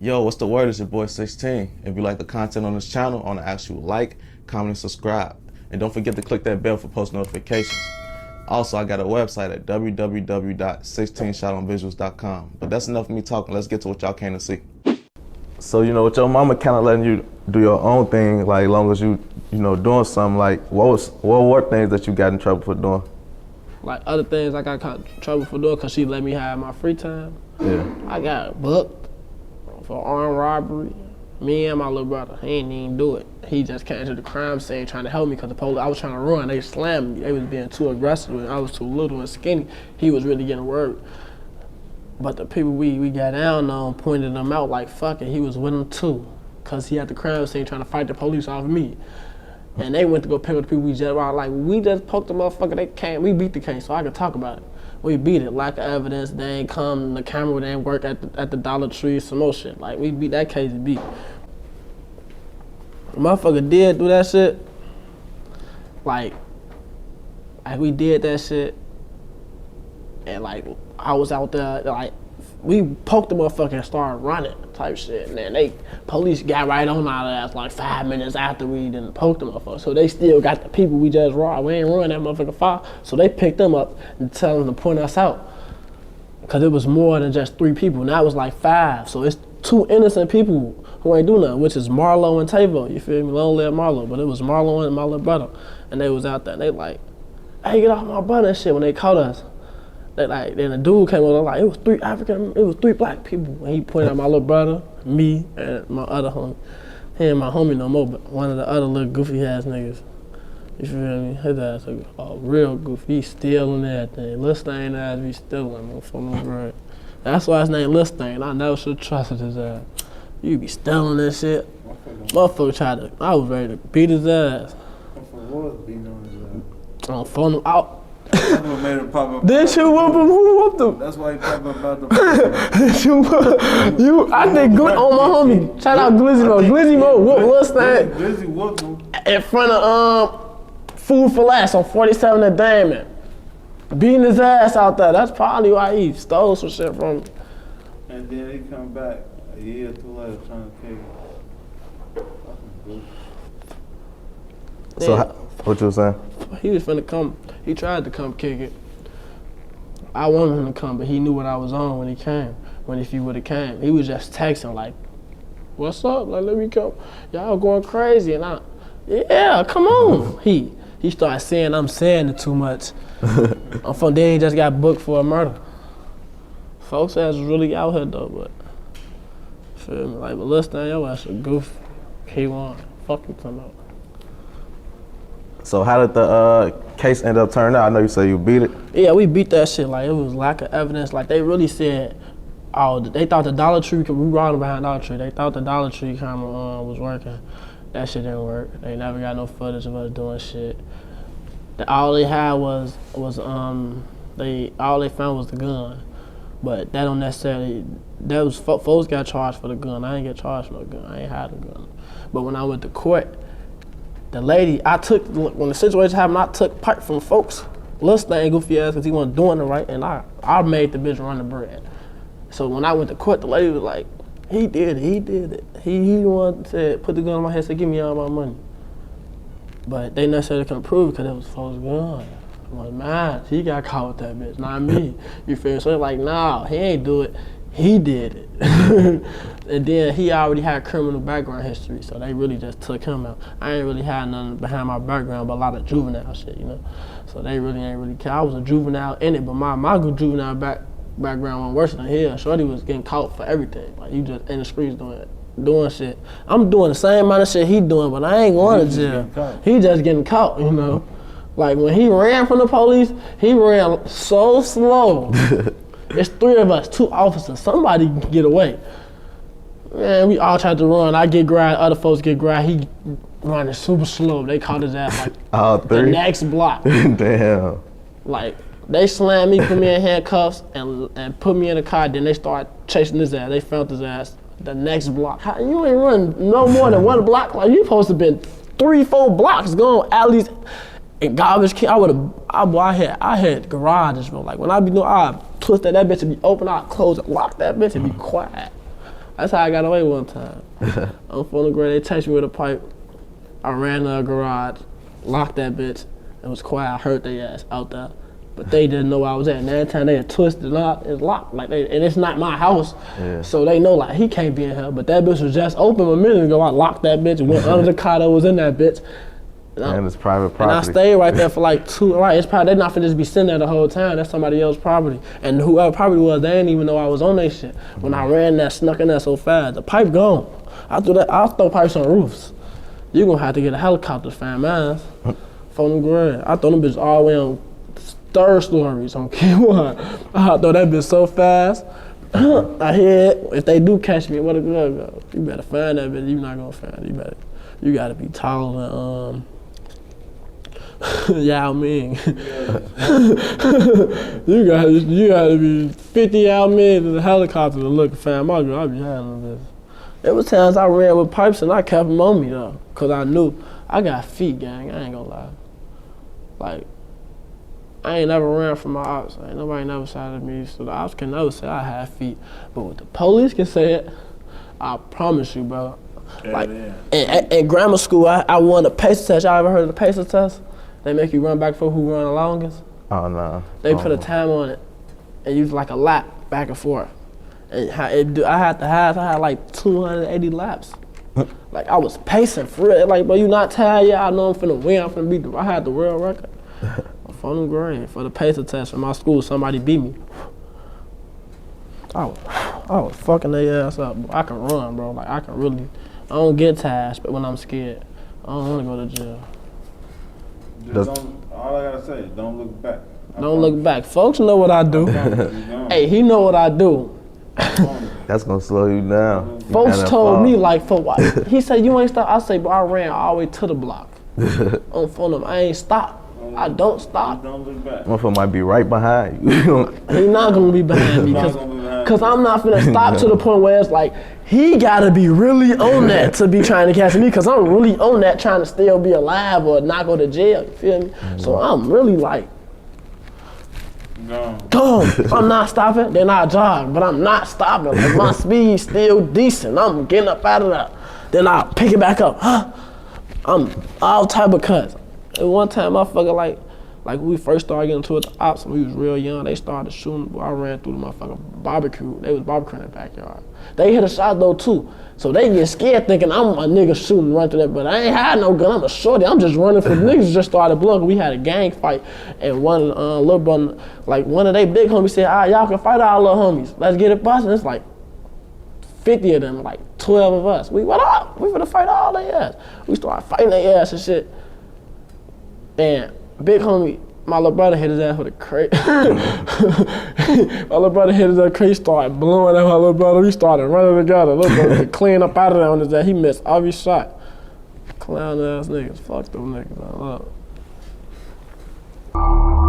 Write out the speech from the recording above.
Yo, what's the word? It's your boy 16. If you like the content on this channel, I want to ask you to like, comment, and subscribe. And don't forget to click that bell for post notifications. Also, I got a website at www.16shotonvisuals.com. But that's enough of me talking. Let's get to what y'all came to see. So, with your mama kind of letting you do your own thing, like, as long as you doing something, like, what were things that you got in trouble for doing? Like, other things I got caught in trouble for doing because she let me have my free time. Yeah. I got booked for armed robbery. Me and my little brother, he ain't even do it. He just came to the crime scene trying to help me because the police, I was trying to run. They slammed me. They was being too aggressive and I was too little and skinny. He was really getting worried. But the people we got down on pointed them out like, fuck it, he was with them too. Because he had the crime scene trying to fight the police off me. And they went to go pick up the people we just robbed. Like, we just poked the motherfucker, they came, we beat the case, so I could talk about it. We beat it, lack of evidence, they ain't come, the camera they ain't work at the Dollar Tree, some more shit. Like, we beat that case beat. The motherfucker did do that shit. Like we did that shit. And like, I was out there, like, we poked the motherfucker and started running type shit. And then police got right on our ass like 5 minutes after we didn't poke the motherfucker. So they still got the people we just robbed. We ain't ruin that motherfucker far. So they picked them up and tell them to point us out. Cause it was more than just 3 people. Now it was like 5. So it's 2 innocent people who ain't do nothing, which is Marlo and Tavo. You feel me? Long live Marlo. But it was Marlo and my little brother. And they was out there and they like, hey, get off my brother and shit when they caught us. Then the dude came over, like, it was 3 black people. And he pointed at my little brother, me, and my other homie. He ain't my homie no more, but one of the other little goofy ass niggas. You feel me? His ass a real goofy. He stealing everything. Lil Stain ass be stealing from him, right? That's why his name Lil Stain. I never should have trusted his ass. You be stealing this shit. Motherfucker I was ready to beat his ass. Motherfucker was beating on his ass. I'm phone him out. That's what made him pop up. Didn't you whoop him? Who whooped him? That's why he popped up about the. I think good on my homie. Shout out Glizzy Mo. Glizzy Mo whooped Lil Stain. Glizzy whooped him. In front of Food for Less on 47 and Diamond. Beating his ass out there. That's probably why he stole some shit from me. And then he come back a year or 2 later trying to kill him. So, what you was saying? He was finna come. He tried to come kick it. I wanted him to come, but he knew what I was on when he came. If he would've came, he was just texting like, "What's up? Like, let me come. Y'all going crazy." And yeah, come on. He started saying I'm saying it too much. I'm from there. He just got booked for a murder. Folks ass was really out here though, but feel me? Like, but Lil Stain, your ass a goof. He won. Fuck you talking about. So how did the case end up turning out? I know you say you beat it. Yeah, we beat that shit. Like, it was lack of evidence. Like, they really said, they thought the Dollar Tree, we robbed behind Dollar Tree. They thought the Dollar Tree camera was working. That shit didn't work. They never got no footage of us doing shit. All they had all they found was the gun. But that don't necessarily, folks got charged for the gun. I ain't get charged for no gun. I ain't had a gun. But when I went to court, the lady, when the situation happened, I took part from folks. Lil Stain goofy ass because he wasn't doing it right, and I made the bitch run the bread. So when I went to court, the lady was like, he did it. He the one said, put the gun on my head, said, give me all my money. But they necessarily couldn't prove it because it was folks' gun. I'm like, man, he got caught with that bitch, not me. You feel me? So they're like, nah, he ain't do it. He did it. And then he already had criminal background history, so they really just took him out. I ain't really had nothing behind my background but a lot of juvenile shit, So they really ain't really care. I was a juvenile in it, but my good juvenile background went worse than his. Shorty was getting caught for everything. Like, you just in the streets doing shit. I'm doing the same amount of shit he doing, but I ain't going to jail. He just getting caught, Like, when he ran from the police, he ran so slow. It's 3 of us, 2 officers. Somebody can get away. Man, we all tried to run. I get grabbed, other folks get grabbed. He running super slow. They caught his ass like the next block. Damn. Like, they slammed me, put me in handcuffs, and put me in a car. Then they started chasing his ass. They found his ass the next block. How, you ain't run no more than 1 block? Like, you supposed to been 3-4 blocks going at least. And garbage can, I had garages, bro. Like, when I be doing, I twist that bitch and be open, I close it, lock that bitch and be quiet. That's how I got away one time. I'm from the grade, they touched me with a pipe. I ran to a garage, locked that bitch. It was quiet, I heard their ass out there. But they didn't know where I was at. And every time they had twisted it up, it's locked. Like and it's not my house. Yeah. So they know like he can't be in here. But that bitch was just open a minute ago. I locked that bitch, went under the car that was in that bitch. And it's private property. And I stayed right there for like 2, right, it's probably, they're not finna just be sitting there the whole time. That's somebody else's property. And whoever property was, they didn't even know I was on their shit. When I ran that, snuck in there so fast, the pipe gone. I'll throw pipes on roofs. You gonna have to get a helicopter to find mine. From the grade. I throw them bitches all the way on 3rd stories on Q1. I throw that bitch so fast. I hear it. If they do catch me, what a good go. You better find that bitch. You not gonna find it. You gotta be taller than Yao Ming. you gotta be 50 Yao Ming in the helicopter to look and find my girl. I be handling this. There was times I ran with pipes and I kept them on me though, cause I knew I got feet, gang. I ain't gonna lie. Like, I ain't never ran from my ops. Ain't nobody never shot at me, so the ops can never say I have feet. But what the police can say it, I promise you, bro. Like, in grammar school, I won the pacer test. Y'all ever heard of the pacer test? They make you run back for who run the longest. Oh, no. They put a time on it and use like a lap back and forth. And I had like 280 laps. Like, I was pacing for real. Like, bro, you not tired yet? I know I'm finna win. I'm finna beat I had the world record. For the grade, for the pacer test from my school, somebody beat me. I was fucking their ass up. I can run, bro. Like, I don't get tired, but when I'm scared, I don't wanna go to jail. All I gotta say, don't look back. Don't look back. Folks know what I do. Hey, he know what I do. That's gonna slow you down. Folks told me like, for what? He said, you ain't stop. I say, but I ran all the way to the block. On phone him, I ain't stop. I don't stop. Don't look back. Motherfucker might be right behind you. He not gonna be behind me because I'm not finna stop to the point where it's like, he gotta be really on that to be trying to catch me, because I'm really on that trying to still be alive or not go to jail, you feel me? So I'm really like, go. I'm not stopping, then I jog, but I'm not stopping. Like, my speed still decent. I'm getting up out of that. Then I pick it back up. I'm all type of cuts. And one time, motherfucker, like when we first started getting into it, the ops, when we was real young, they started shooting. I ran through the motherfucking barbecue. They was barbecuing in the backyard. They hit a shot though too. So they get scared thinking I'm a nigga shooting right through that, but I ain't had no gun, I'm a shorty. I'm just running for the niggas just started blowing. We had a gang fight, and one little brother, like one of they big homies said, y'all can fight our little homies. Let's get it busted. It's like 50 of them, like 12 of us. We finna fight all their ass. We started fighting their ass and shit. And big homie, my little brother hit his ass with a crate. My little brother hit his ass, crate, started blowing at my little brother. We started running together. Little brother clean up out of there on his ass. He missed every shot. Clown ass niggas. Fuck them niggas. I love it.